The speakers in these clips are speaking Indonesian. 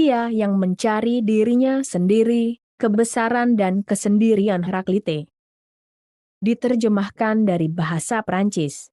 Dia yang mencari dirinya sendiri, kebesaran dan kesendirian Heraklite. Diterjemahkan dari bahasa Prancis.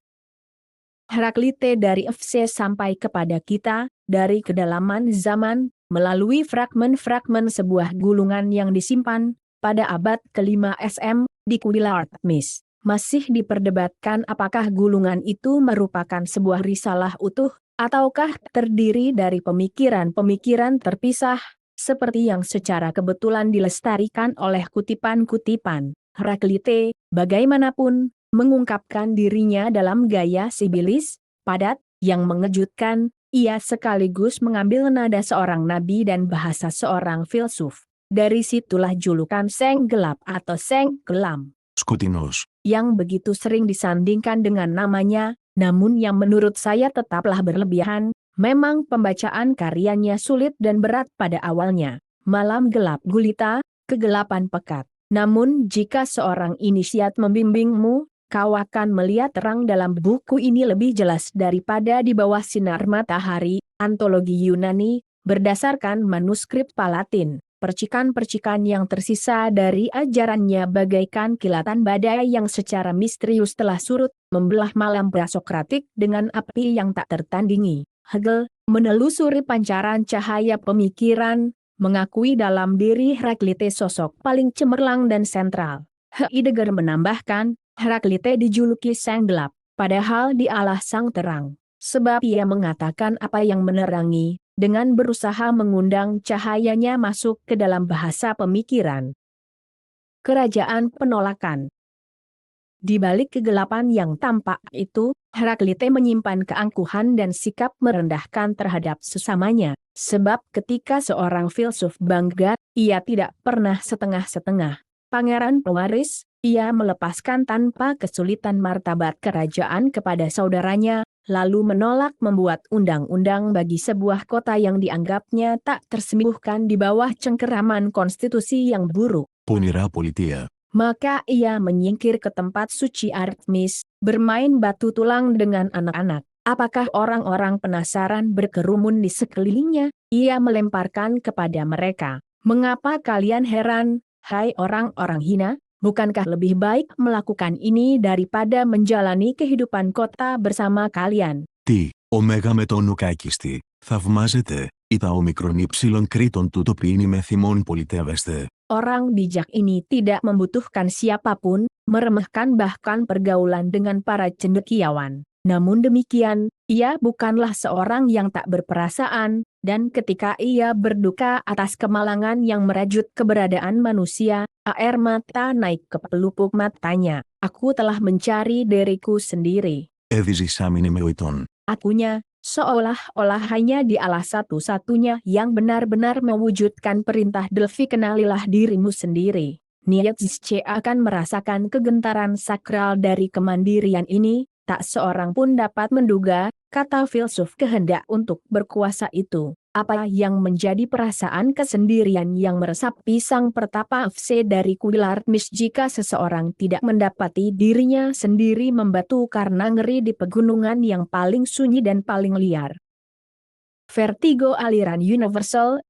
Heraklite dari FC sampai kepada kita, dari kedalaman zaman, melalui fragmen-fragmen sebuah gulungan yang disimpan, pada abad ke-5 SM, di kuil Artemis. Masih diperdebatkan apakah gulungan itu merupakan sebuah risalah utuh, ataukah terdiri dari pemikiran-pemikiran terpisah, seperti yang secara kebetulan dilestarikan oleh kutipan-kutipan. Heraklite, bagaimanapun, mengungkapkan dirinya dalam gaya sibilis, padat, yang mengejutkan, ia sekaligus mengambil nada seorang nabi dan bahasa seorang filsuf. Dari situlah julukan Seng Gelap atau Seng Kelam, Σκοτεινός. yang begitu sering disandingkan dengan namanya, namun yang menurut saya tetaplah berlebihan. Memang pembacaan karyanya sulit dan berat pada awalnya. Malam gelap gulita, kegelapan pekat. Namun jika seorang inisiat membimbingmu, kau akan melihat terang dalam buku ini lebih jelas daripada di bawah sinar matahari. Antologi Yunani, berdasarkan manuskrip Palatin. Percikan-percikan yang tersisa dari ajarannya bagaikan kilatan badai yang secara misterius telah surut, membelah malam prasokratik dengan api yang tak tertandingi. Hegel, menelusuri pancaran cahaya pemikiran, mengakui dalam diri Heraklite sosok paling cemerlang dan sentral. Heidegger menambahkan, Heraklite dijuluki Sang Gelap, padahal dialah Sang Terang. Sebab ia mengatakan apa yang menerangi, dengan berusaha mengundang cahayanya masuk ke dalam bahasa pemikiran. Kerajaan penolakan. Di balik kegelapan yang tampak itu, Heraklite menyimpan keangkuhan dan sikap merendahkan terhadap sesamanya. Sebab ketika seorang filsuf bangga, ia tidak pernah setengah-setengah. Pangeran pewaris, ia melepaskan tanpa kesulitan martabat kerajaan kepada saudaranya, lalu menolak membuat undang-undang bagi sebuah kota yang dianggapnya tak tersembuhkan di bawah cengkeraman konstitusi yang buruk. Πονηρά πολιτεία. Maka ia menyingkir ke tempat suci Artemis, bermain batu tulang dengan anak-anak. Apakah orang-orang penasaran berkerumun di sekelilingnya? Ia melemparkan kepada mereka. Mengapa kalian heran, hai orang-orang hina? Bukankah lebih baik melakukan ini daripada menjalani kehidupan kota bersama kalian? Τι, ωμέγα με τον ουκάκιστη, θαυμάζετε, ή τα ομικρον ύψιλον κρήτων τούτο ποιήνει με θυμών πολιτεύεστε. Orang bijak ini tidak membutuhkan siapapun, meremehkan bahkan pergaulan dengan para cendekiawan. Namun demikian, ia bukanlah seorang yang tak berperasaan, dan ketika ia berduka atas kemalangan yang merajut keberadaan manusia, air mata naik ke pelupuk matanya. Aku telah mencari diriku sendiri. Έδιζη σάμινε με οητών. Akunya, seolah-olah hanya dialah satu-satunya yang benar-benar mewujudkan perintah Delphi, kenalilah dirimu sendiri. Nietzsche akan merasakan kegentaran sakral dari kemandirian ini, tak seorang pun dapat menduga, kata filsuf, kehendak untuk berkuasa itu. Apa yang menjadi perasaan kesendirian yang meresapi sang pertapa FC dari kuil Artemis jika seseorang tidak mendapati dirinya sendiri membatu karena ngeri di pegunungan yang paling sunyi dan paling liar. Vertigo aliran universal.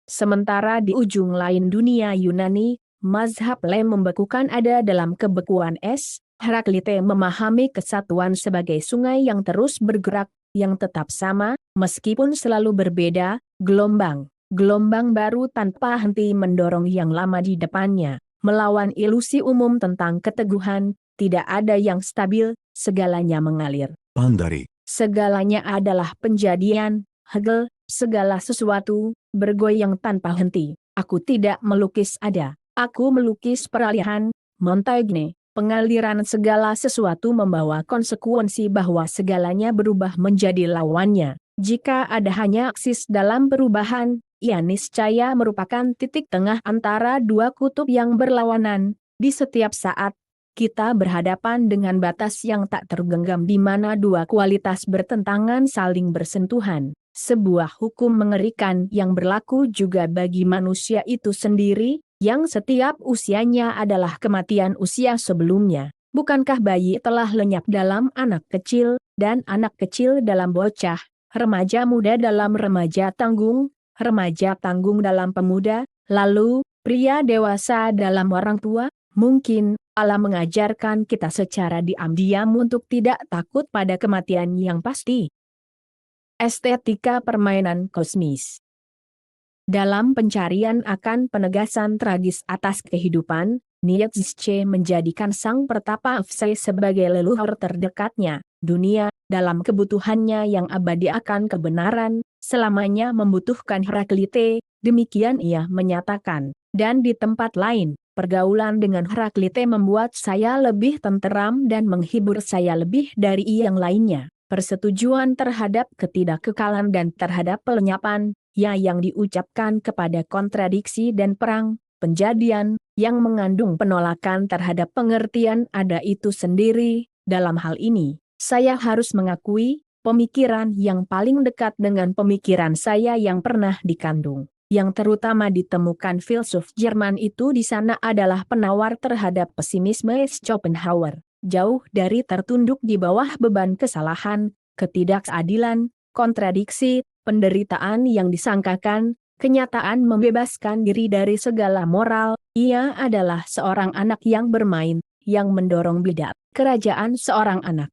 Sementara di ujung lain dunia Yunani, mazhab lem membekukan ada dalam kebekuan es, Heraklite memahami kesatuan sebagai sungai yang terus bergerak, yang tetap sama, meskipun selalu berbeda, gelombang baru tanpa henti mendorong yang lama di depannya, melawan ilusi umum tentang keteguhan, tidak ada yang stabil, segalanya mengalir. Πάνταρη. Segalanya adalah penjadian, Hegel, segala sesuatu, bergoyang tanpa henti. Aku tidak melukis ada, aku melukis peralihan, Montaigne. Pengaliran segala sesuatu membawa konsekuensi bahwa segalanya berubah menjadi lawannya. Jika ada hanya aksis dalam perubahan, ia niscaya merupakan titik tengah antara dua kutub yang berlawanan. Di setiap saat, kita berhadapan dengan batas yang tak tergenggam di mana dua kualitas bertentangan saling bersentuhan. Sebuah hukum mengerikan yang berlaku juga bagi manusia itu sendiri, yang setiap usianya adalah kematian usia sebelumnya. Bukankah bayi telah lenyap dalam anak kecil, dan anak kecil dalam bocah, remaja muda dalam remaja tanggung, remaja tanggung dalam pemuda, lalu pria dewasa dalam orang tua. Mungkin Allah mengajarkan kita secara diam-diam untuk tidak takut pada kematian yang pasti. Estetika permainan kosmis. Dalam pencarian akan penegasan tragis atas kehidupan, Nietzsche menjadikan sang pertapa Fse sebagai leluhur terdekatnya. Dunia, dalam kebutuhannya yang abadi akan kebenaran, selamanya membutuhkan Heraklite, demikian ia menyatakan. Dan di tempat lain, pergaulan dengan Heraklite membuat saya lebih tenteram dan menghibur saya lebih dari yang lainnya. Persetujuan terhadap ketidakkekalan dan terhadap pelenyapan, ya yang diucapkan kepada kontradiksi dan perang, penjadian, yang mengandung penolakan terhadap pengertian ada itu sendiri. Dalam hal ini, saya harus mengakui, pemikiran yang paling dekat dengan pemikiran saya yang pernah dikandung, yang terutama ditemukan filsuf Jerman itu di sana adalah penawar terhadap pesimisme Schopenhauer. Jauh dari tertunduk di bawah beban kesalahan, ketidakadilan, kontradiksi, penderitaan yang disangkakan, kenyataan membebaskan diri dari segala moral, ia adalah seorang anak yang bermain, yang mendorong bidat. Kerajaan seorang anak.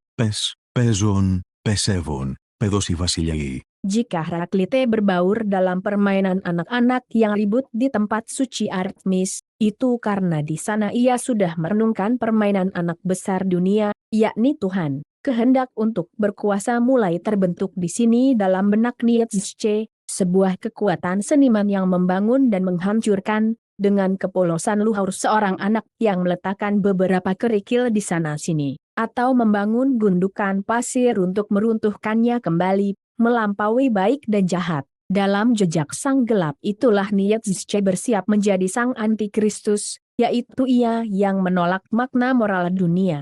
Παίζουν, pesevon, pedosi βασιλιοί. Jika Heraklite berbaur dalam permainan anak-anak yang ribut di tempat suci Artemis, itu karena di sana ia sudah merenungkan permainan anak besar dunia, yakni Tuhan. Kehendak untuk berkuasa mulai terbentuk di sini dalam benak Nietzsche, sebuah kekuatan seniman yang membangun dan menghancurkan, dengan kepolosan luhur seorang anak yang meletakkan beberapa kerikil di sana-sini, atau membangun gundukan pasir untuk meruntuhkannya kembali, melampaui baik dan jahat. Dalam jejak sang gelap itulah Nietzsche bersiap menjadi sang antikristus, yaitu ia yang menolak makna moral dunia.